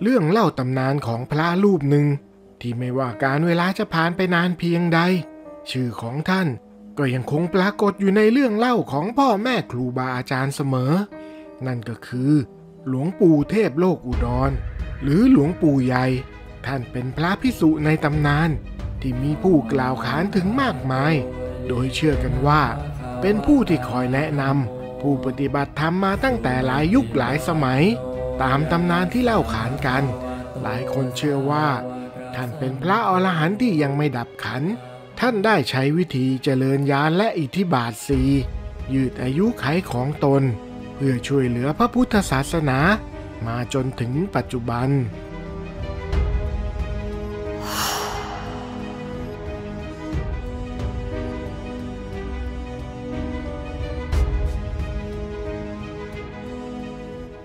เรื่องเล่าตำนานของพระรูปหนึ่งที่ไม่ว่าการเวลาจะผ่านไปนานเพียงใดชื่อของท่านก็ยังคงปรากฏอยู่ในเรื่องเล่าของพ่อแม่ครูบาอาจารย์เสมอนั่นก็คือหลวงปู่เทพโลกอุดรหรือหลวงปู่ใหญ่ท่านเป็นพระภิกษุในตำนานที่มีผู้กล่าวขานถึงมากมายโดยเชื่อกันว่าเป็นผู้ที่คอยแนะนำผู้ปฏิบัติธรรมมาตั้งแต่หลายยุคหลายสมัยตามตำนานที่เล่าขานกันหลายคนเชื่อว่าท่านเป็นพระอรหันต์ที่ยังไม่ดับขันท่านได้ใช้วิธีเจริญญาณและอิทธิบาทสี่ยืดอายุขัยของตนเพื่อช่วยเหลือพระพุทธศาสนามาจนถึงปัจจุบัน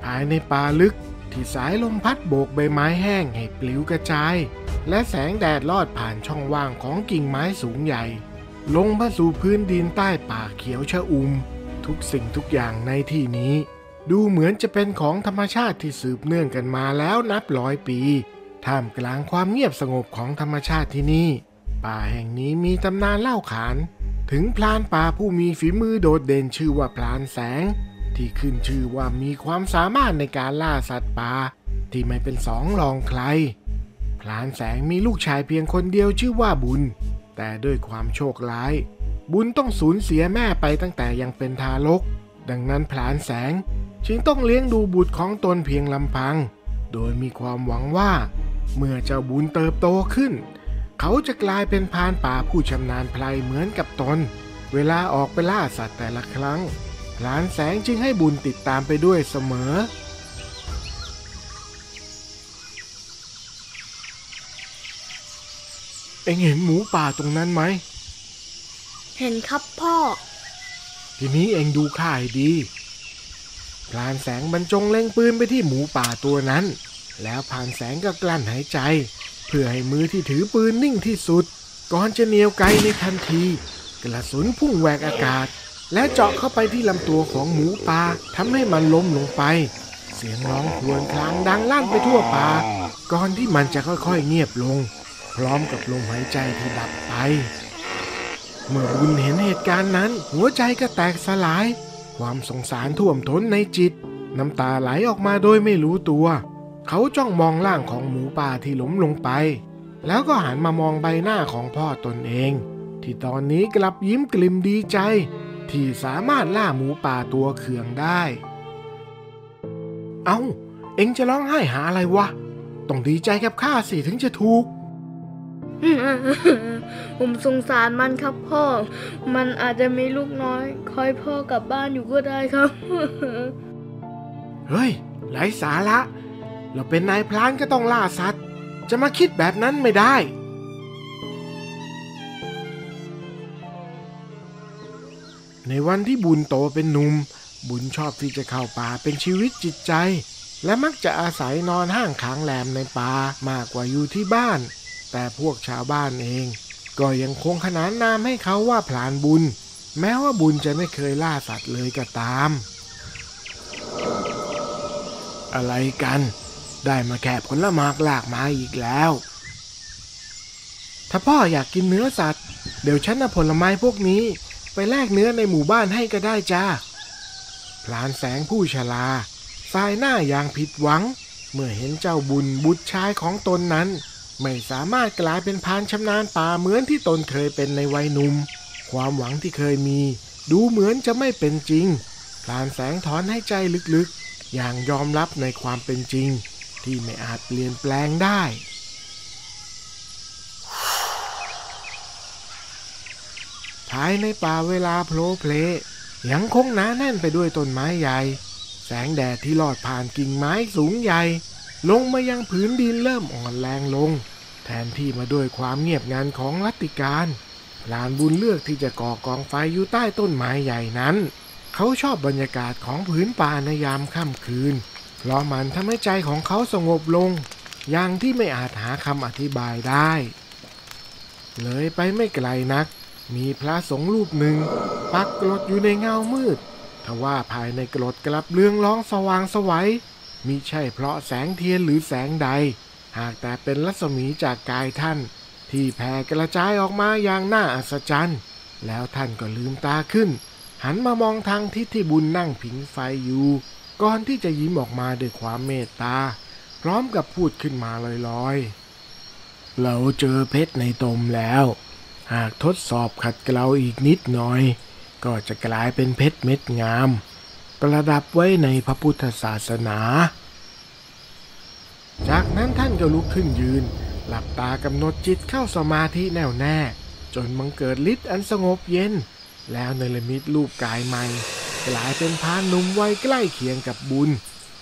ภายในป่าลึกที่สายลมพัดโบกใบไม้แห้งให้ปลิวกระจายและแสงแดดลอดผ่านช่องว่างของกิ่งไม้สูงใหญ่ลงมาสู่พื้นดินใต้ป่าเขียวชอุ่มทุกสิ่งทุกอย่างในที่นี้ดูเหมือนจะเป็นของธรรมชาติที่สืบเนื่องกันมาแล้วนับร้อยปีท่ามกลางความเงียบสงบของธรรมชาติที่นี่ป่าแห่งนี้มีตำนานเล่าขานถึงพรานป่าผู้มีฝีมือโดดเด่นชื่อว่าพรานแสงที่ขึ้นชื่อว่ามีความสามารถในการล่าสัตว์ป่าที่ไม่เป็นสองรองใครพรานแสงมีลูกชายเพียงคนเดียวชื่อว่าบุญแต่ด้วยความโชคร้ายบุญต้องสูญเสียแม่ไปตั้งแต่ยังเป็นทารกดังนั้นพรานแสงจึงต้องเลี้ยงดูบุตรของตนเพียงลำพังโดยมีความหวังว่าเมื่อเจ้าบุญเติบโตขึ้นเขาจะกลายเป็นพรานป่าผู้ชำนาญไพรเหมือนกับตนเวลาออกไปล่าสัตว์แต่ละครั้งพรานแสงจึงให้บุญติดตามไปด้วยเสมอเอ็งเห็นหมูป่าตรงนั้นไหมเห็นครับพ่อทีนี้เอ็งดูข้าให้ดีพรานแสงบรรจงเล็งปืนไปที่หมูป่าตัวนั้นแล้วพรานแสงก็กลั้นหายใจเพื่อให้มือที่ถือปืนนิ่งที่สุดก่อนจะเหนี่ยวไกในทันทีกระสุนพุ่งแหวกอากาศและเจาะเข้าไปที่ลำตัวของหมูป่าทำให้มันล้มลงไปเสียงร้องครวญครางดังลั่นไปทั่วป่าก่อนที่มันจะค่อยๆเงียบลงพร้อมกับลมหายใจที่ดับไปเมื่อบุญเห็นเหตุการณ์นั้นหัวใจก็แตกสลายความสงสารท่วมท้นในจิตน้ำตาไหลออกมาโดยไม่รู้ตัวเขาจ้องมองร่างของหมูป่าที่ล้มลงไปแล้วก็หันมามองใบหน้าของพ่อตนเองที่ตอนนี้กลับยิ้มกลิ่มดีใจที่สามารถล่าหมูป่าตัวเขืองได้เอ้าเอ็งจะร้องไห้หาอะไรวะต้องดีใจกับข้าสิถึงจะถูก ผมสงสารมันครับพ่อมันอาจจะมีลูกน้อยคอยพ่อกลับบ้านอยู่ก็ได้ครับ เฮ้ยไร้สาระเราเป็นนายพรานก็ต้องล่าสัตว์จะมาคิดแบบนั้นไม่ได้ในวันที่บุญโตเป็นหนุ่มบุญชอบที่จะเข้าป่าเป็นชีวิตจิตใจและมักจะอาศัยนอนห้างค้างแรมในป่ามากกว่าอยู่ที่บ้านแต่พวกชาวบ้านเองก็ยังคงขนานนามให้เขาว่าพรานบุญแม้ว่าบุญจะไม่เคยล่าสัตว์เลยก็ตามอะไรกันได้มาแค่ผลหมากลากไม้อีกแล้วถ้าพ่ออยากกินเนื้อสัตว์เดี๋ยวฉันเอาผลไม้พวกนี้ไปแลกเนื้อในหมู่บ้านให้ก็ได้จ้าพรานแสงผู้ชราสายหน้าอย่างผิดหวังเมื่อเห็นเจ้าบุญบุตรชายของตนนั้นไม่สามารถกลายเป็นพรานชำนาญป่าเหมือนที่ตนเคยเป็นในวัยหนุ่มความหวังที่เคยมีดูเหมือนจะไม่เป็นจริงพรานแสงถอนหายใจลึกๆอย่างยอมรับในความเป็นจริงที่ไม่อาจเปลี่ยนแปลงได้ภายในป่าเวลาโผล่เพลยังคงหนาแน่นไปด้วยต้นไม้ใหญ่แสงแดดที่ลอดผ่านกิ่งไม้สูงใหญ่ลงมายังผืนดินเริ่มอ่อนแรงลงแทนที่มาด้วยความเงียบงันของรัตติการพรานบุญเลือกที่จะก่อกองไฟอยู่ใต้ต้นไม้ใหญ่นั้นเขาชอบบรรยากาศของผืนป่าในยามค่ำคืนเพราะมันทำให้ใจของเขาสงบลงอย่างที่ไม่อาจหาคำอธิบายได้เลยไปไม่ไกลนักมีพระสงฆ์รูปหนึ่งปักกรดอยู่ในเงามืดทว่าภายในกรดกลับเรืองร้องสว่างไสว มิใช่เพราะแสงเทียนหรือแสงใดหากแต่เป็นรัศมีจากกายท่านที่แผ่กระจายออกมาอย่างน่าอัศจรรย์แล้วท่านก็ลืมตาขึ้นหันมามองทางทิศที่บุญนั่งผิงไฟอยู่ก่อนที่จะยิ้มออกมาด้วยความเมตตาพร้อมกับพูดขึ้นมาลอยๆเราเจอเพชรในตมแล้วหากทดสอบขัดเกลาอีกนิดหน่อยก็จะกลายเป็นเพชรเม็ดงามประดับไว้ในพระพุทธศาสนาจากนั้นท่านก็ลุกขึ้นยืนหลับตากำหนดจิตเข้าสมาธิแน่วแน่จนบังเกิดฤทธิ์อันสงบเย็นแล้วเนรมิตรูปกายใหม่กลายเป็นพรานหนุ่มวัยใกล้เคียงกับบุญ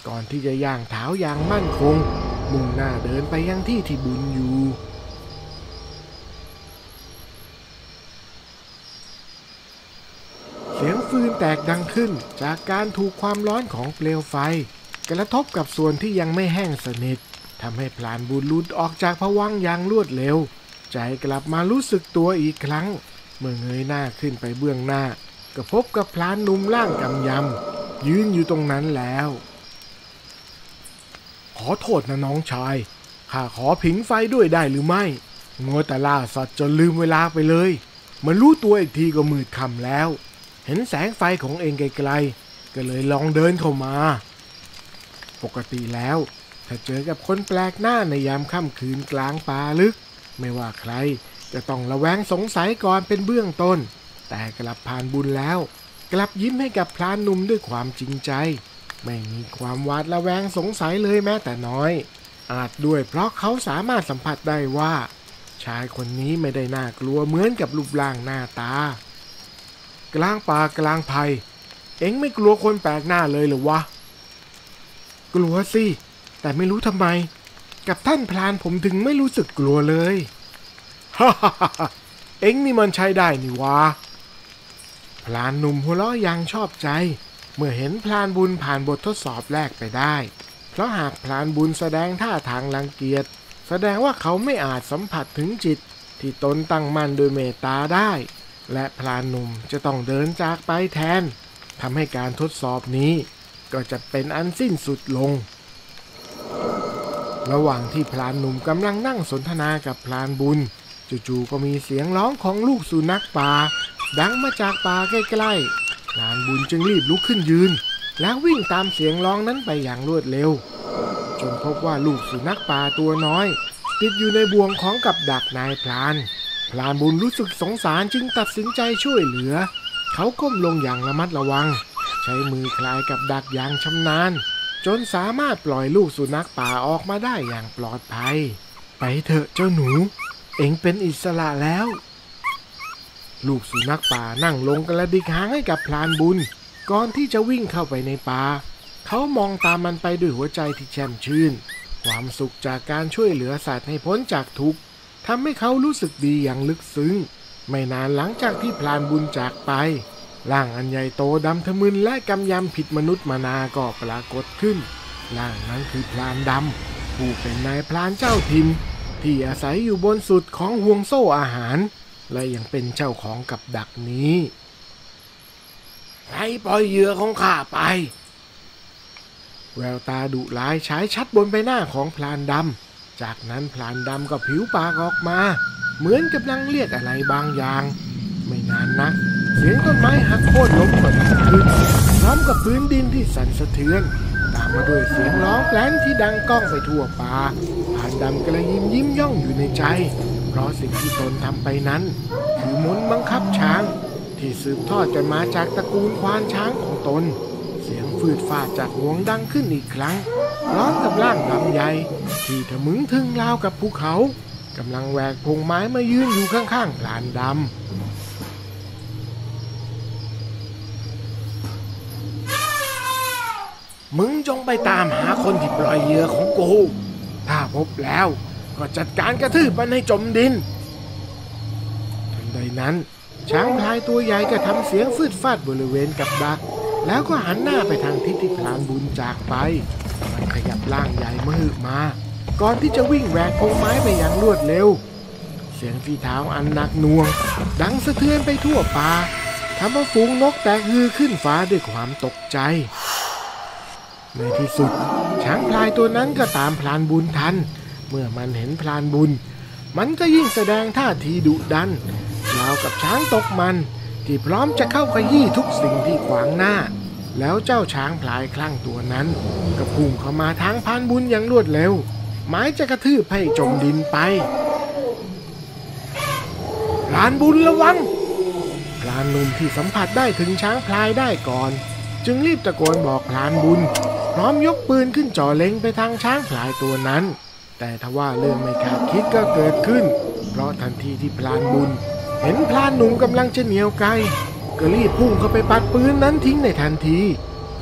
ก่อนที่จะย่างเท้าอย่างมั่นคงมุ่งหน้าเดินไปยังที่ที่บุญอยู่เสียงฟืนแตกดังขึ้นจากการถูกความร้อนของเปลวไฟกระทบกับส่วนที่ยังไม่แห้งสนิททำให้พลานบุญหลุดออกจากภวังค์อย่างรวดเร็วใจกลับมารู้สึกตัวอีกครั้งเมื่อเงยหน้าขึ้นไปเบื้องหน้าก็พบกับพลานหนุ่มร่างกำยำยืนอยู่ตรงนั้นแล้วขอโทษนะน้องชายข้าขอผิงไฟด้วยได้หรือไม่มัวแต่ล่าสัตว์จนลืมเวลาไปเลยมารู้ตัวอีกทีก็มืดค่ำแล้วเห็นแสงไฟของเองไกลๆก็เลยลองเดินเข้ามาปกติแล้วถ้าเจอกับคนแปลกหน้าในยามค่ำคืนกลางป่าลึกไม่ว่าใครจะต้องระแวงสงสัยก่อนเป็นเบื้องต้นแต่กลับผ่านบุญแล้วกลับยิ้มให้กับพรานหนุ่มด้วยความจริงใจไม่มีความหวาดระแวงสงสัยเลยแม้แต่น้อยอาจด้วยเพราะเขาสามารถสัมผัสได้ว่าชายคนนี้ไม่ได้น่ากลัวเหมือนกับรูปร่างหน้าตากลางป่ากลางไผ่เอ็งไม่กลัวคนแปลกหน้าเลยหรือวะกลัวสิแต่ไม่รู้ทำไมกับท่านพรานผมถึงไม่รู้สึกกลัวเลยฮ่าฮ่าฮ่าเอ็งนี่มันใช้ได้นี่วะพรานหนุ่มหัวเราะยังชอบใจเมื่อเห็นพรานบุญผ่านบททดสอบแรกไปได้เพราะหากพรานบุญแสดงท่าทางรังเกียจแสดงว่าเขาไม่อาจสัมผัสถึงจิตที่ตนตั้งมั่นโดยเมตตาได้และพรานหนุ่มจะต้องเดินจากไปแทนทำให้การทดสอบนี้ก็จะเป็นอันสิ้นสุดลงระหว่างที่พรานหนุ่มกำลังนั่งสนทนากับพรานบุญจู่ๆก็มีเสียงร้องของลูกสุนัขป่าดังมาจากป่าใกล้ๆพรานบุญจึงรีบลุกขึ้นยืนแล้ววิ่งตามเสียงร้องนั้นไปอย่างรวดเร็วจนพบว่าลูกสุนัขป่าตัวน้อยติดอยู่ในบ่วงของกับดักนายพรานบุญรู้สึกสงสารจึงตัดสินใจช่วยเหลือเขาก้มลงอย่างระมัดระวังใช้มือคลายกับดักอย่างชำนาญจนสามารถปล่อยลูกสุนัขป่าออกมาได้อย่างปลอดภัยไปเถอะเจ้าหนูเอ็งเป็นอิสระแล้วลูกสุนัขป่านั่งลงกระดิกหางให้กับพรานบุญก่อนที่จะวิ่งเข้าไปในป่าเขามองตามมันไปด้วยหัวใจที่แช่มชื่นความสุขจากการช่วยเหลือสัตว์ให้พ้นจากทุกข์ทำให้เขารู้สึกดีอย่างลึกซึ้งไม่นานหลังจากที่พรานบุญจากไปร่างอันใหญ่โตดำทะมึนและกำยำผิดมนุษย์มนาก็ปรากฏขึ้นร่างนั้นคือพรานดำผู้เป็นนายพรานเจ้าถิ่นที่อาศัยอยู่บนสุดของห่วงโซ่อาหารและยังเป็นเจ้าของกับดักนี้ให้ปล่อยเหยื่อของข้าไปแววตาดุร้ายฉายชัดบนใบหน้าของพรานดำจากนั้นพรานดำก็ผิวปากออกมาเหมือนกำลังเรียกอะไรบางอย่างไม่นานนักเสียงต้นไม้หักโค่นล้มก็ดังขึ้นพร้อมกับพื้นดินที่สั่นสะเทือนตามมาด้วยเสียงร้องแปลนที่ดังก้องไปทั่วป่าพรานดำกระยิ้มย่องอยู่ในใจเพราะสิ่งที่ตนทำไปนั้นคือมนต์บังคับช้างที่สืบทอดกันมาจากตระกูลควานช้างของตนเสียงฟืดฟาดจากงวงดังขึ้นอีกครั้งร้องกับร่างดำใหญ่ที่ทะมึงทึงราวกับภูเขากำลังแหวกพงไม้มายืนอยู่ข้างๆพรานดำมึงจงไปตามหาคนที่ปล่อยเหยื่อของกูถ้าพบแล้วก็จัดการกระทืบมันให้จมดินทันใดนั้นช้างพลายตัวใหญ่ก็ทำเสียงฟืดฟาดบริเวณกับดักแล้วก็หันหน้าไปทางทิศที่พรานบุญจากไปมันขยับร่างใหญ่มือมาก่อนที่จะวิ่งแหวกพงไม้ไปอย่างรวดเร็วเสียงฝีเท้าอันหนักหน่วงดังสะเทือนไปทั่วป่าทำเอาฝูงนกแตกฮือขึ้นฟ้าด้วยความตกใจ ในที่สุดช้างพลายตัวนั้นก็ตามพลานบุญทันเมื่อมันเห็นพลานบุญมันก็ยิ่งแสดงท่าทีดุดันราวกับช้างตกมันที่พร้อมจะเข้าขยี้ทุกสิ่งที่ขวางหน้าแล้วเจ้าช้างพลายคลั่งตัวนั้นก็พุ่งเข้ามาทางพลานบุญอย่างรวดเร็วหมายจะกระทืบให้จมดินไปพลานบุญระวังพลานหนุ่มที่สัมผัสได้ถึงช้างพลายได้ก่อนจึงรีบตะโกนบอกพลานบุญพร้อมยกปืนขึ้นจ่อเล็งไปทางช้างพลายตัวนั้นแต่ทว่าเรื่องไม่คาดคิดก็เกิดขึ้นเพราะทันทีที่พลานบุญเห็นพลานหนุ่มกำลังจะเหนี่ยวไกก็รีบพุ่งเข้าไปปัดปืนนั้นทิ้งในทันที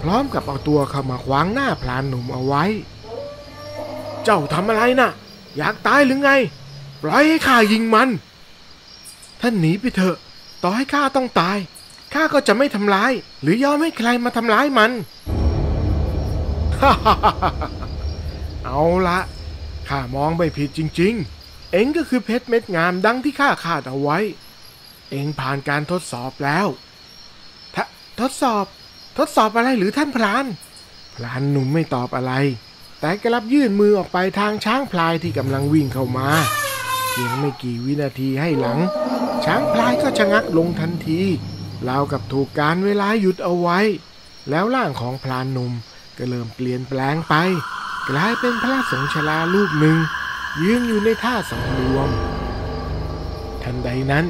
พร้อมกับเอาตัวเข้ามาขวางหน้าพลานหนุ่มเอาไว้เจ้าทำอะไรน่ะอยากตายหรือไงปล่อยให้ข้ายิงมันท่านหนีไปเถอะต่อให้ข้าต้องตายข้าก็จะไม่ทำร้ายหรือยอมให้ใครมาทำร้ายมัน เอาละข้ามองไม่ผิดจริงๆเอ็งก็คือเพชรเม็ดงามดังที่ข้าคาดเอาไว้เอ็งผ่านการทดสอบแล้วทดสอบอะไรหรือท่านพรานพรานหนุ่มไม่ตอบอะไรแต่กลับยื่นมือออกไปทางช้างพลายที่กำลังวิ่งเข้ามาเพียงไม่กี่วินาทีให้หลังช้างพลายก็ชะงักลงทันทีราวกับถูกการเวลาหยุดเอาไว้แล้วร่างของพรานหนุ่มก็เริ่มเปลี่ยนแปลงไปกลายเป็นพระสงฆ์ชรารูปหนึ่งยืนอยู่ในท่าสำรวมทันใดนั้น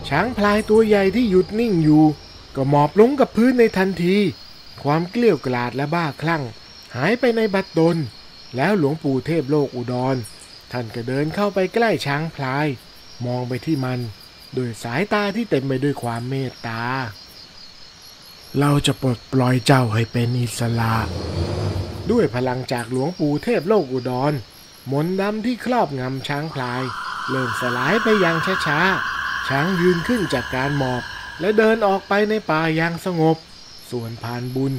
ช้างพลายตัวใหญ่ที่หยุดนิ่งอยู่ก็หมอบลงกับพื้นในทันทีความเกลี้ยวกล่อมและบ้าคลั่งหายไปในบัดดลแล้วหลวงปู่เทพโลกอุดรท่านก็เดินเข้าไปใกล้ช้างพลายมองไปที่มันด้วยสายตาที่เต็มไปด้วยความเมตตาเราจะปลดปล่อยเจ้าให้เป็นอิสระด้วยพลังจากหลวงปู่เทพโลกอุดรมนต์ดำที่ครอบงำช้างพลายเริ่มสลายไปอย่างช้าๆช้างยืนขึ้นจากการหมอบและเดินออกไปในป่าอย่างสงบส่วนพรานบุญ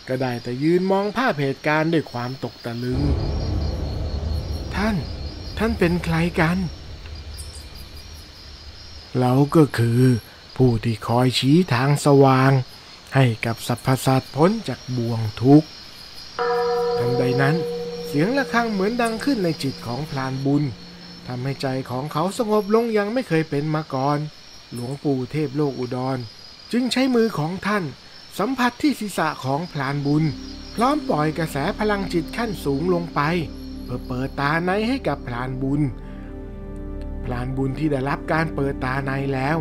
ก็ได้แต่ยืนมองภาพเหตุการณ์ด้วยความตกตะลึงท่านเป็นใครกันเราก็คือผู้ที่คอยชี้ทางสว่างให้กับสรรพสัตว์พ้นจากบ่วงทุกข์ทันใดนั้นเสียงระฆังเหมือนดังขึ้นในจิตของพรานบุญทำให้ใจของเขาสงบลงอย่างไม่เคยเป็นมาก่อนหลวงปู่เทพโลกอุดรจึงใช้มือของท่านสัมผัสที่ศีรษะของพรานบุญพร้อมปล่อยกระแสพลังจิตขั้นสูงลงไปเพื่อเปิดตาในให้กับพรานบุญที่ได้รับการเปิดตาในแล้ว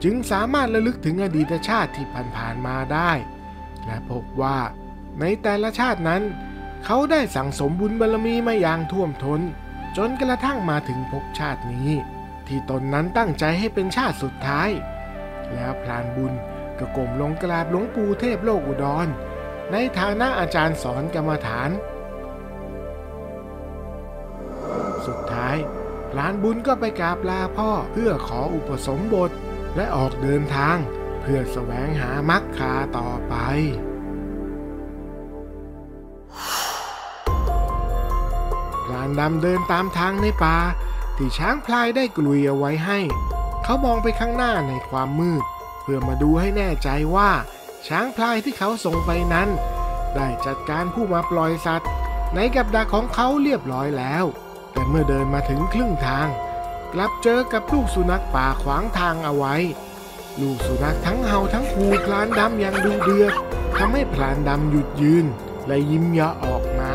จึงสามารถระลึกถึงอดีตชาติที่ผ่านมาได้และพบว่าในแต่ละชาตินั้นเขาได้สั่งสมบุญบารมีมาอย่างท่วมท้นจนกระทั่งมาถึงภพชาตินี้ที่ตนนั้นตั้งใจให้เป็นชาติสุดท้ายแล้วพรานบุญก็ก้มลงกราบหลวงปู่เทพโลกอุดรในฐานะอาจารย์สอนกรรมฐานสุดท้ายพรานบุญก็ไปกราบลาพ่อเพื่อขออุปสมบทและออกเดินทางเพื่อแสวงหามรรคาต่อไปพรานดำเดินตามทางในป่าที่ช้างพลายได้กลุยเอาไว้ให้เขามองไปข้างหน้าในความมืดเพื่อมาดูให้แน่ใจว่าช้างพลายที่เขาส่งไปนั้นได้จัดการผู้มาปล่อยสัตว์ในกับดักของเขาเรียบร้อยแล้วแต่เมื่อเดินมาถึงครึ่งทางกลับเจอกับลูกสุนัขป่าขวางทางเอาไว้ลูกสุนัขทั้งเห่าทั้งขู่พรานดำอย่างดุเดือดทำให้พรานดำหยุดยืนและยิ้มเยาะออกมา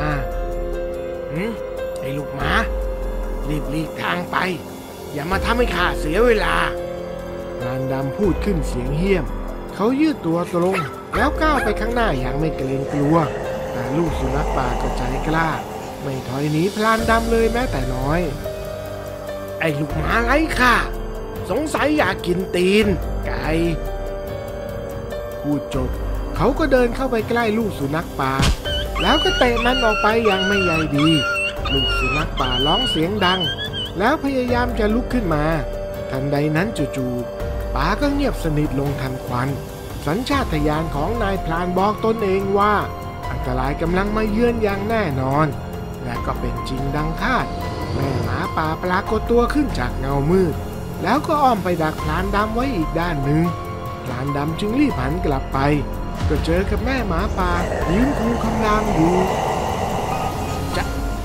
ไอ้ลูกหมารีบหลีกทางไปอย่ามาทำให้ข้าเสียเวลาพรานดำพูดขึ้นเสียงเหี้ยมเขายืดตัวตรงแล้วก้าวไปข้างหน้าอย่างไม่เกรงกลัวแต่ลูกสุนัขป่าก็ใจกล้าไม่ถอยหนีพรานดำเลยแม้แต่น้อยไอ้ลูกหมาไร้ค่าสงสัยอยากกินตีนไก่พูดจบเขาก็เดินเข้าไปใกล้ลูกสุนัขป่าแล้วก็เตะมันออกไปอย่างไม่ใยดีลูกสุนัขป่าร้องเสียงดังแล้วพยายามจะลุกขึ้นมาทันใดนั้นจู่ๆป่าก็เงียบสนิทลงทันควันสัญชาตญาณของนายพรานบอกตนเองว่าอันตรายกำลังมาเยือนอย่างแน่นอนและก็เป็นจริงดังคาดแม่หมาป่าปรากฏตัวขึ้นจากเงามืดแล้วก็อ้อมไปดักพรานดำไว้อีกด้านหนึ่งพรานดำจึงรีบหันกลับไป ก็เจอกับแม่หมาป่ายืนคูคำรามอยู่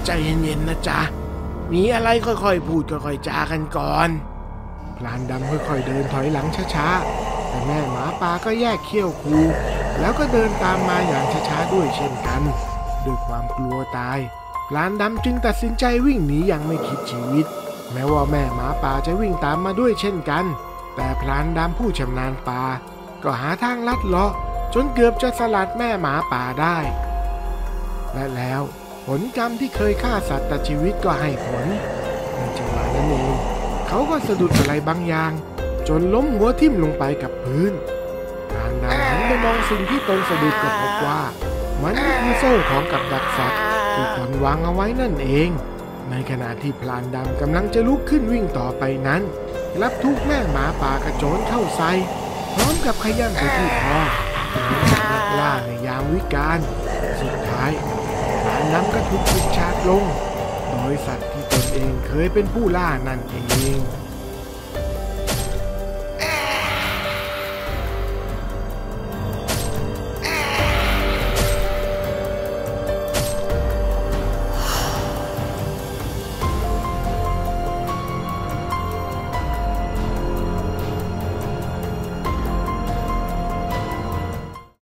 ใจเย็นๆนะจ๊ะมีอะไรค่อยๆพูดค่อยๆจากันก่อนพรานดำค่อยๆเดินถอยหลังช้าๆแต่แม่หมาป่าก็แยกเขี้ยวคูแล้วก็เดินตามมาอย่างช้าๆด้วยเช่นกันด้วยความกลัวตายพรานดำจึงตัดสินใจวิ่งหนีอย่างไม่คิดชีวิตแม้ว่าแม่หมาป่าจะวิ่งตามมาด้วยเช่นกันแต่พรานดำผู้ชำนาญป่าก็หาทางลัดเลาะจนเกือบจะสลัดแม่หมาป่าได้และแล้วผลกรรมที่เคยฆ่าสัตว์ตัดชีวิตก็ให้ผลในจังหวะนั้นเองเขาก็สะดุดอะไรบางอย่างจนล้มหัวทิ่มลงไปกับพื้นพรานดำหันไปมองสิ่งที่ตนสะดุดก็พบว่ามันคือโซ่ของกับดักสัตว์ที่ตนวางเอาไว้นั่นเองในขณะที่พรานดำกำลังจะลุกขึ้นวิ่งต่อไปนั้นรับทุกแม่หมาป่ากระโจนเข้าใส่พร้อมกับขย้ำไปที่คอนักล่าในยามวิกาลสุดท้ายพรานดำก็ถูกปิดฉากลงโดยสัตว์ที่ตนเองเคยเป็นผู้ล่านั่นเอง